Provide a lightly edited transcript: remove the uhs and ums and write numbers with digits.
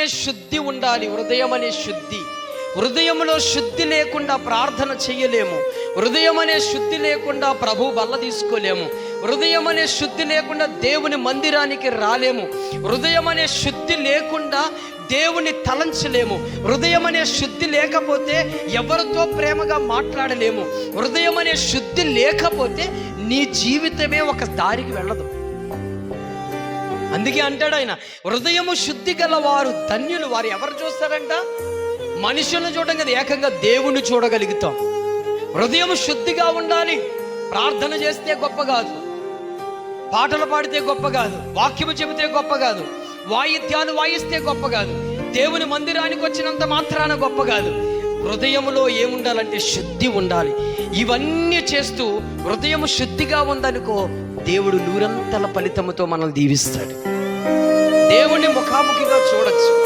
శుద్ధి ఉండాలి. హృదయం అనే శుద్ధి. హృదయంలో శుద్ధి లేకుండా ప్రార్థన చేయలేము. హృదయం అనే శుద్ధి లేకుండా ప్రభు బల్ల తీసుకోలేము. హృదయం అనే శుద్ధి లేకుండా దేవుని మందిరానికి రాలేము. హృదయం అనే శుద్ధి లేకుండా దేవుని తలంచలేము. హృదయం అనే శుద్ధి లేకపోతే ఎవరితో ప్రేమగా మాట్లాడలేము. హృదయం అనే శుద్ధి లేకపోతే నీ జీవితమే ఒక దారికి వెళ్ళదు. అందుకే అంటాడు ఆయన, హృదయము శుద్ధి గలవారు ధన్యులు. వారు ఎవరు చూస్తారంట? మనుషులను చూడడం కదా, ఏకంగా దేవుణ్ణి చూడగలుగుతాం. హృదయం శుద్ధిగా ఉండాలి. ప్రార్థన చేస్తే గొప్ప కాదు, పాటలు పాడితే గొప్ప కాదు, వాక్యము చెబితే గొప్ప కాదు, వాయిద్యాలు వాయిస్తే గొప్ప కాదు, దేవుని మందిరానికి వచ్చినంత మాత్రాన గొప్ప కాదు. హృదయములో ఏముండాలంటే శుద్ధి ఉండాలి. ఇవన్నీ చేస్తూ హృదయం శుద్ధిగా ఉందనుకో, దేవుడు నూరంతల ఫలితముతో మనల్ని దీవిస్తాడు. దేవుని ముఖాముఖిగా చూడొచ్చు.